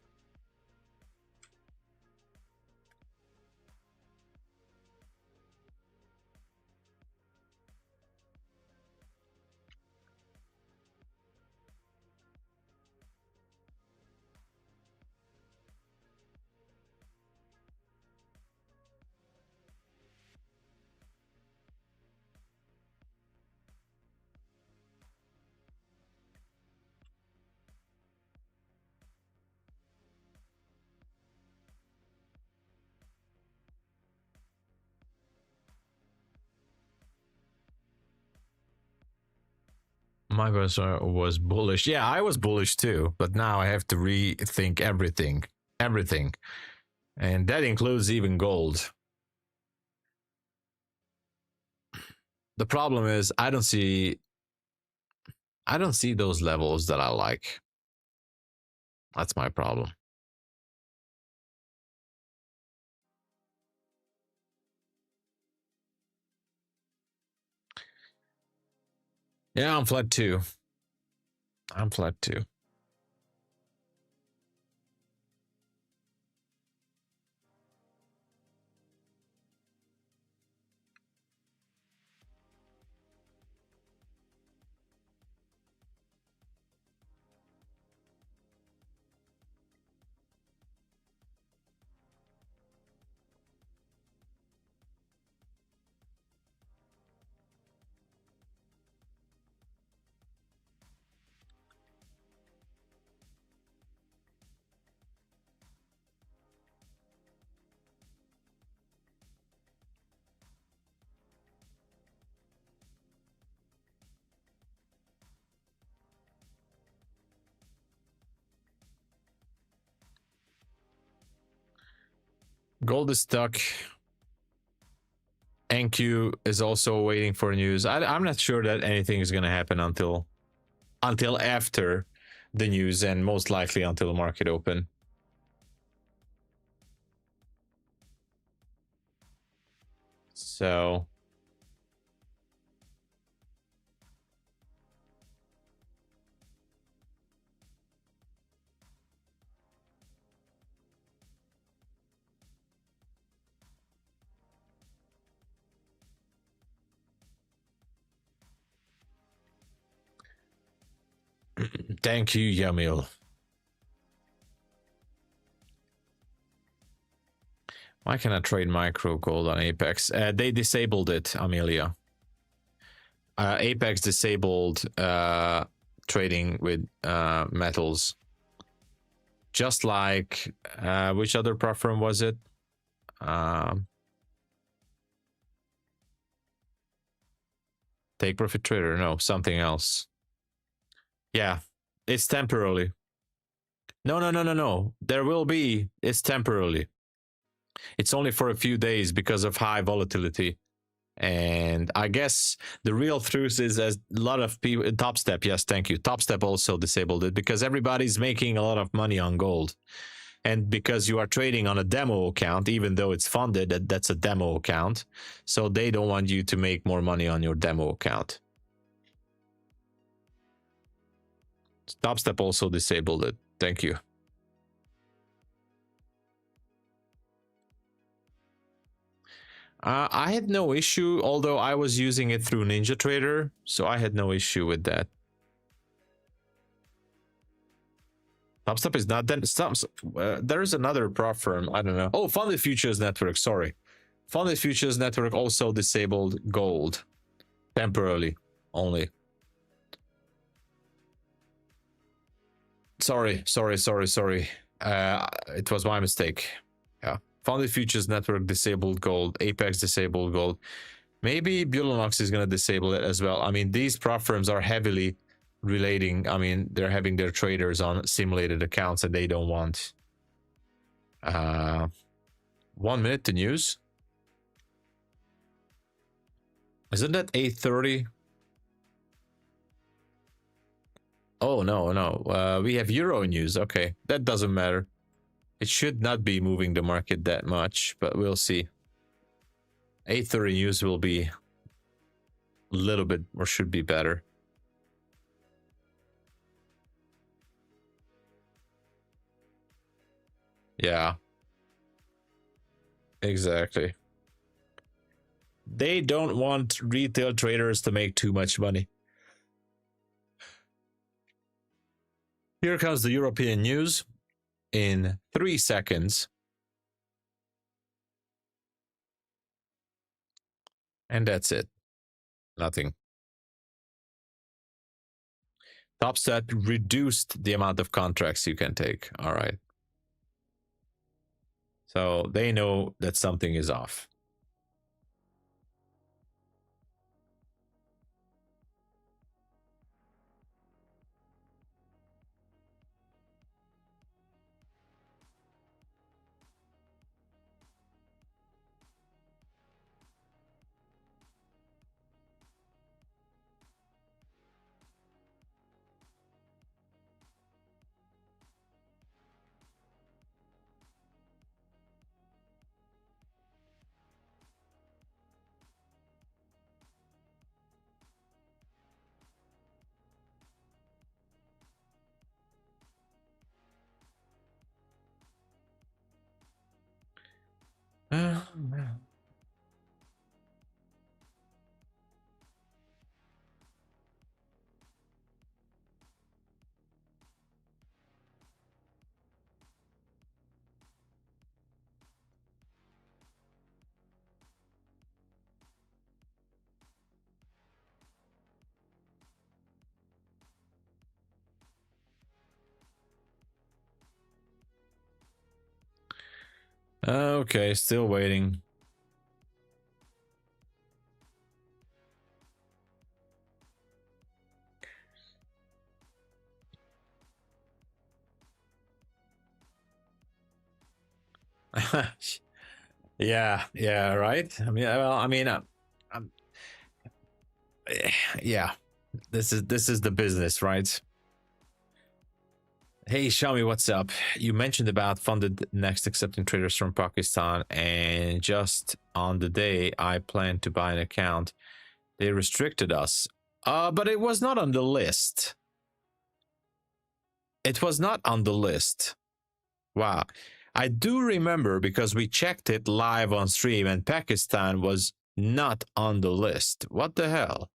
My was bullish. Yeah, I was bullish too, but now I have to rethink everything. Everything. And that includes even gold. The problem is I don't see those levels that I like. That's my problem. Yeah, I'm flat too. I'm flat too. Gold is stuck. NQ is also waiting for news. I'm not sure that anything is going to happen until after the news, and most likely until the market open. So thank you, Yamil. Why can I trade micro gold on Apex? They disabled it, Amelia. Apex disabled trading with metals. Just like, which other platform was it? Take Profit Trader, no, something else. Yeah, it's temporarily. No. There will be, it's temporarily. It's only for a few days because of high volatility. And I guess the real truth is, as a lot of people, TopStep, yes, thank you. TopStep also disabled it because everybody's making a lot of money on gold. And because you are trading on a demo account, even though it's funded, that's a demo account. So they don't want you to make more money on your demo account. TopStep also disabled it. Thank you. I had no issue, although I was using it through NinjaTrader, so I had no issue with that. TopStep is not then. There is another prop firm. I don't know. Oh, MyFundedFutures network. Sorry, MyFundedFutures network also disabled gold temporarily only. Sorry. It was my mistake. Yeah. MyFundedFutures network disabled gold. Apex disabled gold. Maybe Bulenox is going to disable it as well. I mean, these prop firms are heavily relating. I mean, they're having their traders on simulated accounts and they don't want 1 minute to news. Isn't that 8:30? Oh, no. We have Euro news. Okay, that doesn't matter. It should not be moving the market that much, but we'll see. 8:30 news will be a little bit, or should be better. Yeah. Exactly. They don't want retail traders to make too much money. Here comes the European news in 3 seconds. And that's it. Nothing. TopStep reduced the amount of contracts you can take. All right. So they know that something is off. Okay, still waiting. Yeah, right. I mean, well, I mean, yeah, this is the business, right? Hey, Xiaomi, what's up? You mentioned about funded next accepting traders from Pakistan, and just on the day I planned to buy an account, they restricted us. But it was not on the list. It was not on the list. Wow. I do remember because we checked it live on stream and Pakistan was not on the list. What the hell?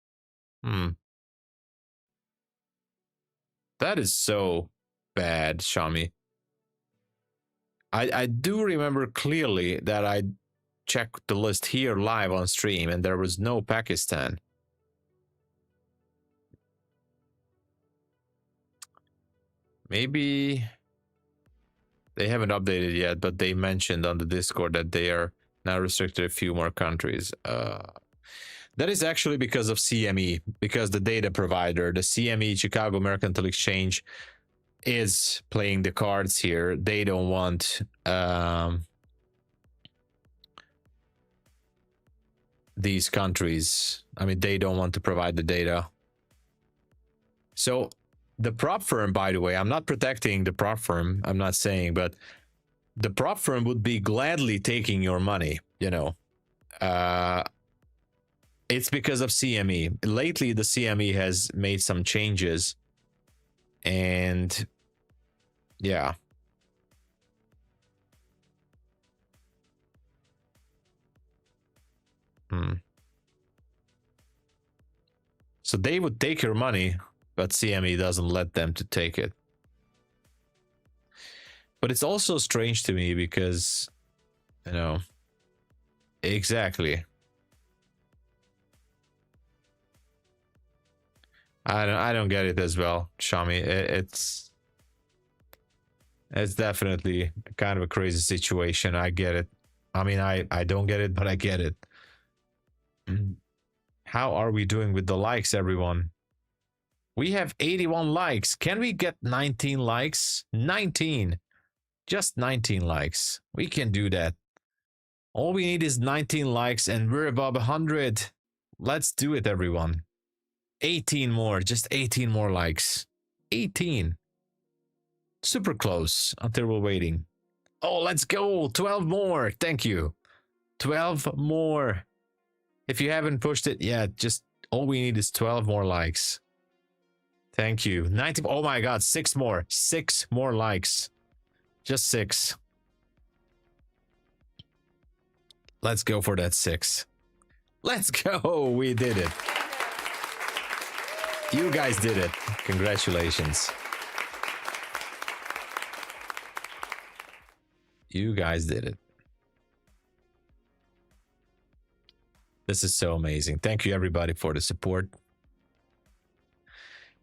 That is so bad, Xiaomi. I do remember clearly that I checked the list here live on stream and there was no Pakistan. Maybe they haven't updated yet, but they mentioned on the Discord that they are now restricted to a few more countries. That is actually because of CME, because the data provider, the CME, Chicago Mercantile Exchange, is playing the cards here. They don't want these countries. I mean, they don't want to provide the data. So the prop firm, by the way, I'm not protecting the prop firm, I'm not saying, but the prop firm would be gladly taking your money, you know. It's because of CME. Lately, the CME has made some changes, and yeah. So they would take your money, but CME doesn't let them to take it. But it's also strange to me because, you know, exactly. I don't get it as well, Shami. It's definitely kind of a crazy situation. I get it. I mean, I don't get it, but I get it. How are we doing with the likes, everyone? We have 81 likes. Can we get 19 likes? 19. Just 19 likes. We can do that. All we need is 19 likes and we're above 100. Let's do it, everyone. 18 more. Just 18 more likes. 18. Super close until we're waiting. Oh, let's go. 12 more. Thank you. 12 more. If you haven't pushed it yet, just all we need is 12 more likes. Thank you. 90. Oh my God. 6 more. 6 more likes. Just 6. Let's go for that 6. Let's go. We did it. You guys did it. Congratulations. You guys did it. This is so amazing. Thank you, everybody, for the support.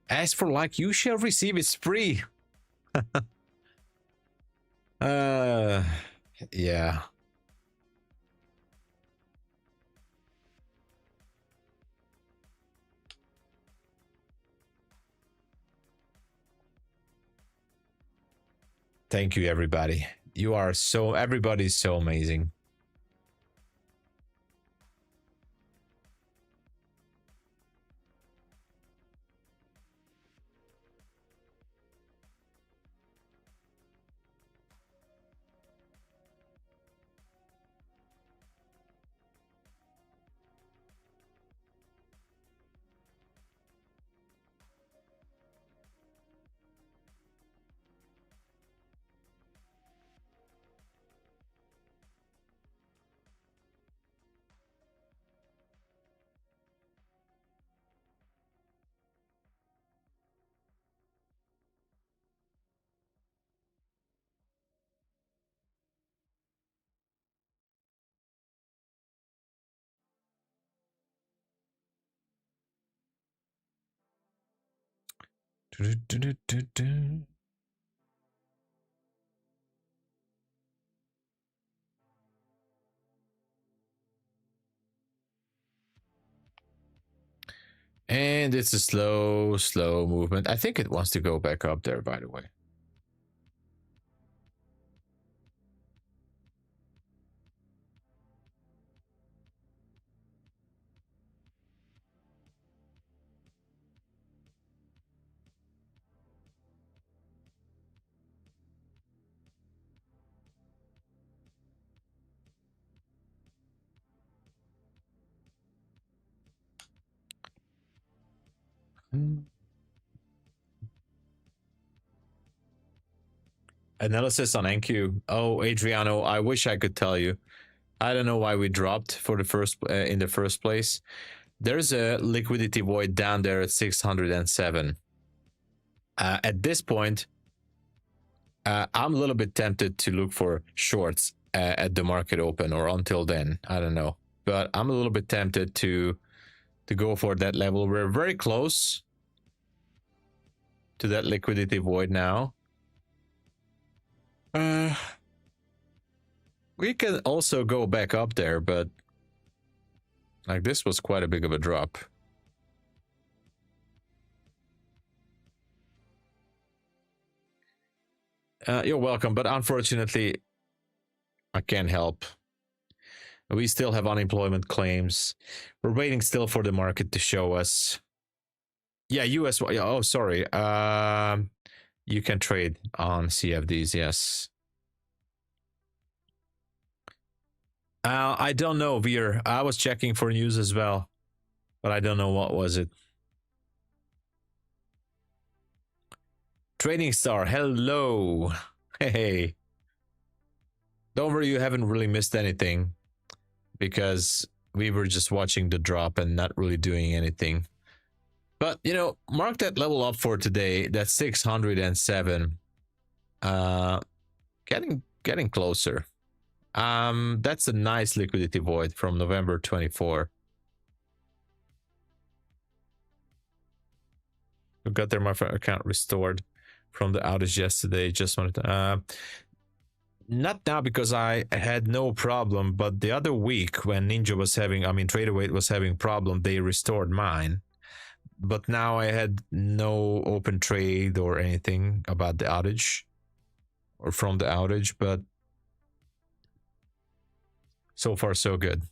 Ask for like, you shall receive. It's free. Yeah. Thank you, everybody. You are so, everybody's so amazing. And it's a slow movement. I think it wants to go back up there, by the way. Analysis on NQ. Oh, Adriano, I wish I could tell you. I don't know why we dropped for the first in the first place. There's a liquidity void down there at 607. At this point, I'm a little bit tempted to look for shorts at the market open or until then. I don't know, but I'm a little bit tempted to go for that level. We're very close to that liquidity void now. We can also go back up there, but like this was quite a big of a drop. You're welcome, but unfortunately, I can't help. We still have unemployment claims. We're waiting still for the market to show us. Yeah, US. Oh, sorry. You can trade on CFDs. Yes. I don't know, Veer. I was checking for news as well, but I don't know what was it. Trading Star, hello. Hey. Don't worry, you haven't really missed anything because we were just watching the drop and not really doing anything. But, you know, mark that level up for today. That's 607. Getting closer. That's a nice liquidity void from November 24. We got their MyFunded account restored from the outage yesterday. Just wanted to not now because I had no problem, but the other week when Ninja was having, I mean TradeAway was having problem, they restored mine. But now I had no open trade or anything about the outage or from the outage, but so far so good.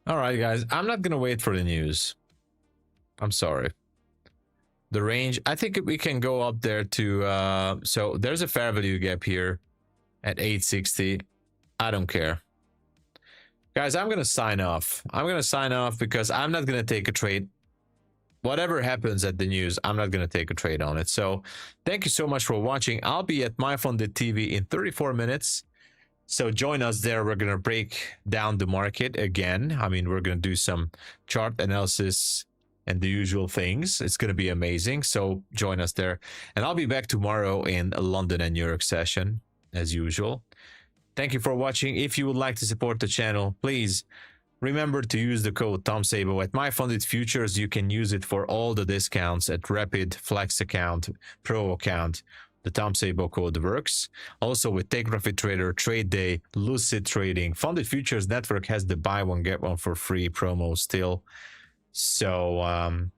All right, guys, I'm not going to wait for the news. I'm sorry. The range, I think we can go up there to, so there's a fair value gap here at 860. I don't care. Guys, I'm going to sign off. I'm going to sign off because I'm not going to take a trade. Whatever happens at the news, I'm not going to take a trade on it. So thank you so much for watching. I'll be at MyFunded TV in 34 minutes. So join us there. We're going to break down the market again. I mean, we're going to do some chart analysis and the usual things. It's going to be amazing. So join us there. And I'll be back tomorrow in London and New York session as usual. Thank you for watching. If you would like to support the channel, please remember to use the code TOMSABO at MyFundedFutures. You can use it for all the discounts at Rapid, Flex account, Pro account. The TOMSABO code works. Also with Take Profit Trader, TRADEDAY, Lucid Trading. Funded Futures Network has the buy one, get one for free promo still. So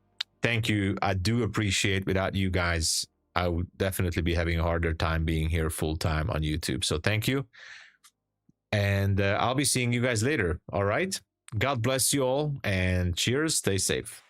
thank you. I do appreciate, without you guys, I would definitely be having a harder time being here full time on YouTube. So thank you. And I'll be seeing you guys later. All right. God bless you all and cheers. Stay safe.